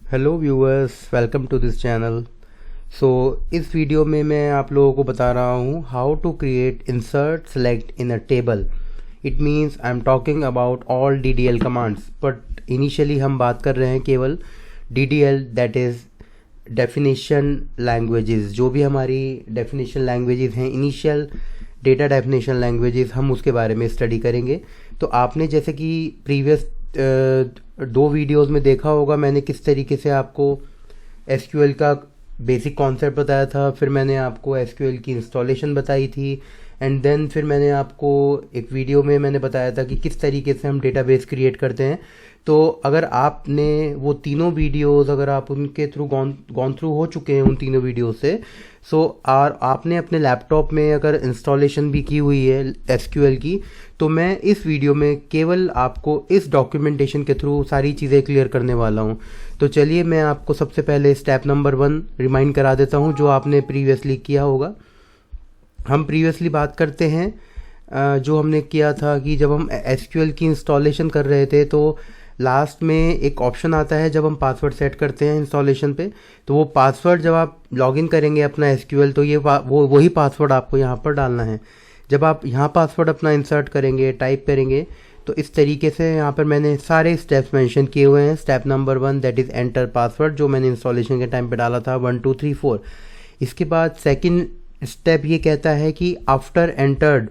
Hello viewers, welcome to this channel. इस video में मैं आप लोगों को बता रहा हूँ how to create insert select in a table. It means I am talking about all DDL commands, but initially हम बात कर रहे हैं केवल DDL, that is definition languages. जो भी हमारी डेफिनेशन लैंग्वेजेस हैं, इनिशियल डेटा डेफिनेशन लैंग्वेजेस, हम उसके बारे में स्टडी करेंगे। तो आपने जैसे कि प्रीवियस 2 वीडियोस में देखा होगा, मैंने किस तरीके से आपको SQL का बेसिक कॉन्सेप्ट बताया था, फिर मैंने आपको SQL की इंस्टॉलेशन बताई थी, एंड देन फिर मैंने आपको एक वीडियो में मैंने बताया था कि किस तरीके से हम डेटाबेस क्रिएट करते हैं। तो अगर आपने वो तीनों वीडियोस, अगर आप उनके थ्रू गॉन थ्रू हो चुके हैं उन तीनों वीडियो से, और आपने अपने लैपटॉप में अगर इंस्टॉलेशन भी की हुई है SQL की, तो मैं इस वीडियो में केवल आपको इस डॉक्यूमेंटेशन के थ्रू सारी चीज़ें क्लियर करने वाला हूँ। तो चलिए मैं आपको सबसे पहले स्टेप नंबर 1 रिमाइंड करा देता हूँ, जो आपने प्रीवियसली किया होगा। हम प्रीवियसली बात करते हैं जो हमने किया था कि जब हम SQL की इंस्टॉलेशन कर रहे थे, तो लास्ट में एक ऑप्शन आता है जब हम पासवर्ड सेट करते हैं इंस्टॉलेशन पे। तो वो पासवर्ड जब आप लॉगिन करेंगे अपना SQL, तो ये वही पासवर्ड आपको यहाँ पर डालना है। जब आप यहाँ पासवर्ड अपना इंसर्ट करेंगे, टाइप करेंगे, तो इस तरीके से यहाँ पर मैंने सारे स्टेप्स मेंशन किए हुए हैं। Step number 1 that is enter password, जो मैंने इंस्टॉलेशन के टाइम पे डाला था 1 2 3 4। इसके बाद सेकंड स्टेप ये कहता है कि after entered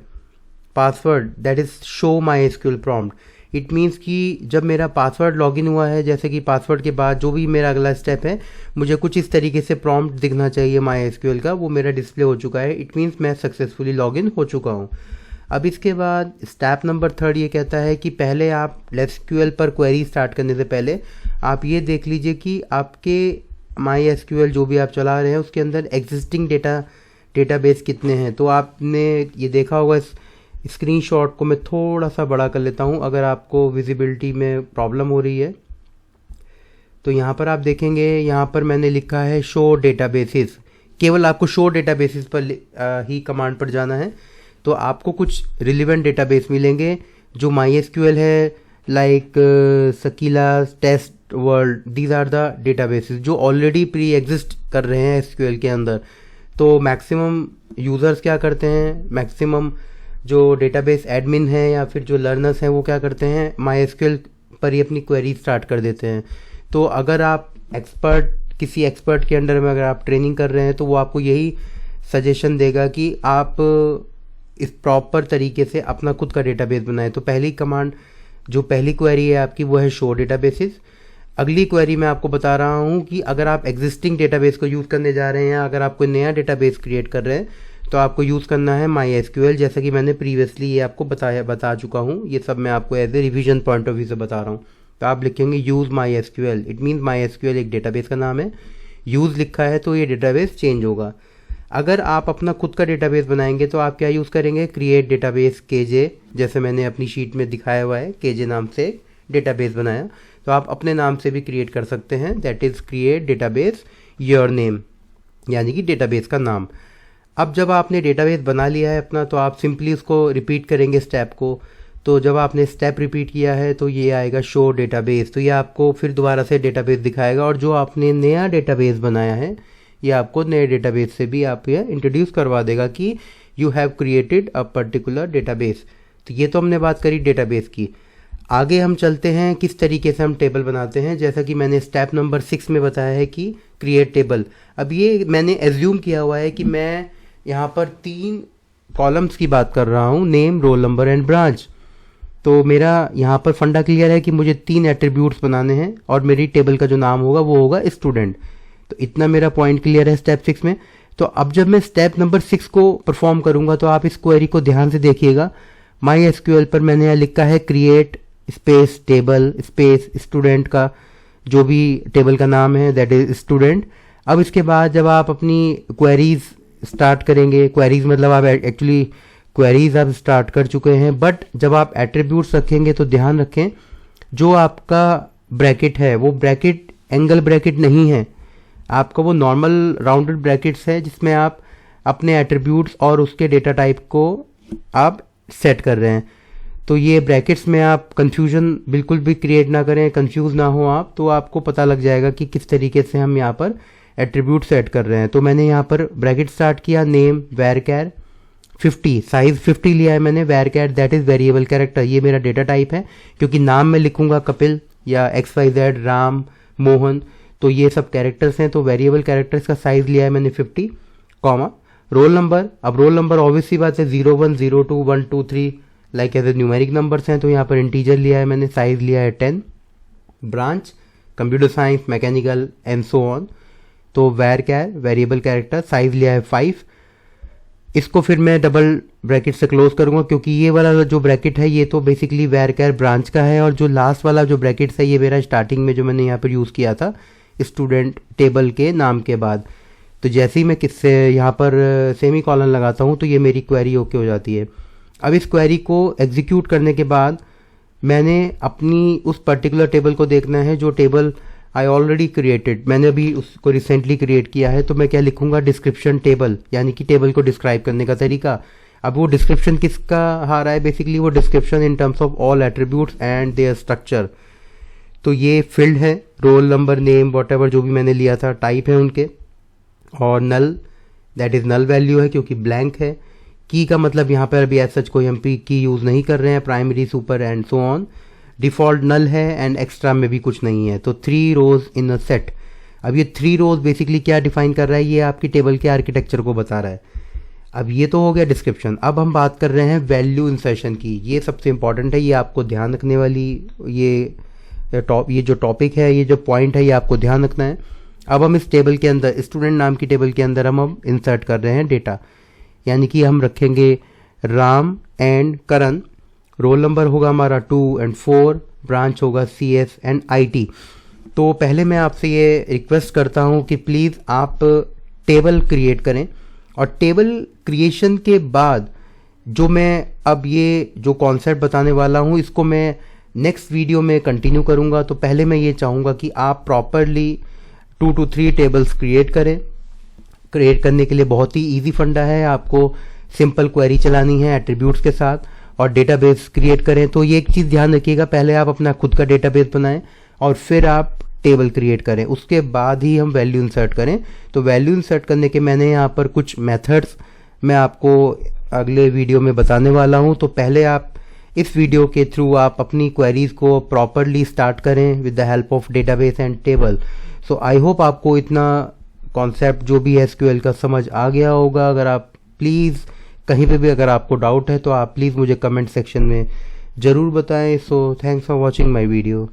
password that is show my SQL prompt. It means कि जब मेरा पासवर्ड लॉगिन हुआ है, जैसे कि पासवर्ड के बाद जो भी मेरा अगला स्टेप है, मुझे कुछ इस तरीके से प्रॉम्प्ट दिखना चाहिए माई SQL का, वो मेरा डिस्प्ले हो चुका है। इट मीन्स मैं सक्सेसफुली लॉगिन हो चुका हूँ। अब इसके बाद स्टेप नंबर 3 ये कहता है कि पहले आप SQL पर क्वेरी स्टार्ट करने से पहले आप ये देख लीजिए कि आपके माई SQL जो भी आप चला रहे हैं उसके अंदर एग्जिस्टिंग डेटाबेस कितने हैं। तो आपने ये देखा होगा, इस स्क्रीनशॉट को मैं थोड़ा सा बड़ा कर लेता हूँ अगर आपको विजिबिलिटी में प्रॉब्लम हो रही है। तो यहाँ पर आप देखेंगे, यहाँ पर मैंने लिखा है शो डेटाबेसेस। केवल आपको शो डेटाबेसेस पर ही कमांड पर जाना है, तो आपको कुछ रिलेवेंट डेटाबेस मिलेंगे जो MySQL है, like Sakila, test world. These are the databases जो ऑलरेडी प्री एग्जिस्ट कर रहे हैं SQL के अंदर। तो मैक्सिमम यूज़र्स क्या करते हैं, मैक्सिमम जो डेटाबेस एडमिन है या फिर जो लर्नर्स हैं, वो क्या करते हैं, MySQL पर ही अपनी क्वेरी स्टार्ट कर देते हैं। तो अगर आप किसी एक्सपर्ट के अंडर में अगर आप ट्रेनिंग कर रहे हैं, तो वो आपको यही सजेशन देगा कि आप इस प्रॉपर तरीके से अपना खुद का डेटाबेस बनाएं। तो पहली कमांड, जो पहली क्वेरी है आपकी, वो है शो डेटाबेसेस। अगली क्वेरी मैं आपको बता रहा हूँ कि अगर आप एग्जिस्टिंग डेटाबेस को यूज़ करने जा रहे हैं, अगर आप कोई नया डेटाबेस क्रिएट कर रहे हैं, तो आपको यूज़ करना है MySQL, जैसा कि मैंने प्रीवियसली ये आपको बता चुका हूँ। ये सब मैं आपको as a revision point of view से बता रहा हूँ। तो आप लिखेंगे use MySQL। It means MySQL एक डेटाबेस का नाम है, यूज़ लिखा है तो ये डेटाबेस चेंज होगा। अगर आप अपना खुद का डेटाबेस बनाएंगे तो आप क्या यूज़ करेंगे, क्रिएट डेटाबेस KJ, जैसे मैंने अपनी शीट में दिखाया हुआ है, KJ नाम से एक डेटाबेस बनाया। तो आप अपने नाम से भी क्रिएट कर सकते हैं, that is create database your name, यानी कि डेटाबेस का नाम। अब जब आपने डेटाबेस बना लिया है अपना, तो आप सिंपली उसको रिपीट करेंगे स्टेप को। तो जब आपने स्टेप रिपीट किया है, तो ये आएगा शो डेटाबेस। तो ये आपको फिर दोबारा से डेटाबेस दिखाएगा, और जो आपने नया डेटाबेस बनाया है, ये आपको नए डेटाबेस से भी आप ये इंट्रोड्यूस करवा देगा कि you have created a particular database. तो ये तो हमने बात करी डेटाबेस की। आगे हम चलते हैं किस तरीके से हम टेबल बनाते हैं। जैसा कि मैंने स्टेप नंबर 6 में बताया है कि क्रिएट टेबल। अब ये मैंने एज्यूम किया हुआ है कि मैं यहाँ पर 3 कॉलम्स की बात कर रहा हूँ, name, roll number and branch. तो मेरा यहाँ पर फंडा क्लियर है कि मुझे 3 एट्रीब्यूट्स बनाने हैं, और मेरी टेबल का जो नाम होगा वो होगा स्टूडेंट। तो इतना मेरा पॉइंट क्लियर है स्टेप 6 में। तो अब जब मैं स्टेप नंबर 6 को परफॉर्म करूँगा, तो आप इस क्वेरी को ध्यान से देखिएगा। MySQL पर मैंने यहाँ लिखा है create space table space student का जो भी टेबल का नाम है, दैट इज स्टूडेंट। अब इसके बाद जब आप अपनी क्वेरीज स्टार्ट करेंगे, क्वेरीज मतलब आप एक्चुअली क्वेरीज आप स्टार्ट कर चुके हैं, बट जब आप एट्रीब्यूट्स रखेंगे तो ध्यान रखें जो आपका ब्रैकेट है वो ब्रैकेट एंगल ब्रैकेट नहीं है, आपका वो नॉर्मल राउंडेड ब्रैकेट्स है जिसमें आप अपने एट्रीब्यूट्स और उसके डेटा टाइप को आप सेट कर रहे हैं। तो ये ब्रैकेट्स में आप कंफ्यूजन बिल्कुल भी क्रिएट ना करें, कंफ्यूज ना हो आप, तो आपको पता लग जाएगा कि किस तरीके से हम यहाँ पर एट्रीब्यूट सेट कर रहे हैं। तो मैंने यहाँ पर ब्रैकेट स्टार्ट किया, नेम varchar 50, साइज 50 लिया है मैंने। varchar that is variable character, ये मेरा डेटा टाइप है, क्योंकि नाम में लिखूंगा कपिल या XYZ, राम, मोहन, तो ये सब कैरेक्टर्स हैं। तो वेरिएबल कैरेक्टर्स का साइज लिया है मैंने 50, कॉमा रोल नंबर। अब रोल नंबर ऑब्वियस सी बात है 01, 02, 1, 2, 3 like as a numeric numbers हैं, तो यहाँ पर इंटीजर लिया है मैंने, साइज लिया है 10। Branch computer science, mechanical and so on. तो varchar वेरिएबल कैरेक्टर, साइज लिया है 5। इसको फिर मैं डबल ब्रैकेट से क्लोज करूंगा, क्योंकि ये वाला जो ब्रैकेट है ये तो बेसिकली varchar ब्रांच का है, और जो लास्ट वाला जो ब्रैकेट है ये मेरा स्टार्टिंग में जो मैंने यहाँ पर यूज़ किया था स्टूडेंट टेबल के नाम के बाद। तो जैसे ही मैं किससे यहाँ पर सेमी कॉलन लगाता हूँ तो ये मेरी क्वेरी ओके हो जाती है। अब इस क्वेरी को एग्जीक्यूट करने के बाद मैंने अपनी उस पर्टिकुलर टेबल को देखना है जो टेबल आई ऑलरेडी क्रिएटेड, मैंने अभी उसको रिसेंटली क्रिएट किया है। तो मैं क्या लिखूंगा, डिस्क्रिप्शन टेबल, यानी कि टेबल को डिस्क्राइब करने का तरीका। अब वो डिस्क्रिप्शन किसका आ रहा है, बेसिकली वो description in terms of all attributes and there structure. तो ये फील्ड है, रोल नंबर, नेम, वॉटएवर जो भी मैंने लिया था, टाइप है उनके, और नल दैट इज नल वैल्यू है क्योंकि ब्लैंक है। की का मतलब यहाँ पर अभी एज सच कोई हम की यूज़ नहीं कर रहे हैं, primary, super and so on. Default null है एंड एक्स्ट्रा में भी कुछ नहीं है। तो 3 रोज इन अ सेट। अब ये 3 रोज बेसिकली क्या डिफाइन कर रहा है, ये आपकी टेबल के आर्किटेक्चर को बता रहा है। अब ये तो हो गया डिस्क्रिप्शन। अब हम बात कर रहे हैं वैल्यू इंसर्शन की, ये सबसे इंपॉर्टेंट है, ये आपको ध्यान रखने वाली ये जो टॉपिक है, ये जो पॉइंट है, ये आपको ध्यान रखना है। अब हम इस टेबल के अंदर, स्टूडेंट नाम की टेबल के अंदर हम अब इंसर्ट कर रहे हैं डेटा, यानी कि हम रखेंगे Ram and Karan, roll number होगा हमारा 2 and 4, ब्रांच होगा CS एंड IT। तो पहले मैं आपसे ये रिक्वेस्ट करता हूँ कि प्लीज़ आप टेबल क्रिएट करें, और टेबल क्रिएशन के बाद जो मैं अब ये जो कॉन्सेप्ट बताने वाला हूँ इसको मैं नेक्स्ट वीडियो में कंटिन्यू करूँगा। तो पहले मैं ये चाहूँगा कि आप प्रॉपरली 2 to 3 टेबल्स क्रिएट करें। क्रिएट करने के लिए बहुत ही ईजी फंडा है, आपको सिंपल क्वेरी चलानी है एट्रीब्यूट्स के साथ, और डेटाबेस क्रिएट करें। तो ये एक चीज़ ध्यान रखिएगा, पहले आप अपना खुद का डेटाबेस बनाएं और फिर आप टेबल क्रिएट करें, उसके बाद ही हम वैल्यू इंसर्ट करें। तो वैल्यू इंसर्ट करने के मैंने यहाँ पर कुछ मेथड्स मैं आपको अगले वीडियो में बताने वाला हूँ। तो पहले आप इस वीडियो के थ्रू आप अपनी क्वेरीज को प्रॉपरली स्टार्ट करें with the help of database and table. So I hope आपको इतना कॉन्सेप्ट जो भी है SQL का समझ आ गया होगा। अगर आप प्लीज़ कहीं पे भी अगर आपको डाउट है तो आप प्लीज़ मुझे कमेंट सेक्शन में ज़रूर बताएं। So thanks for watching my video.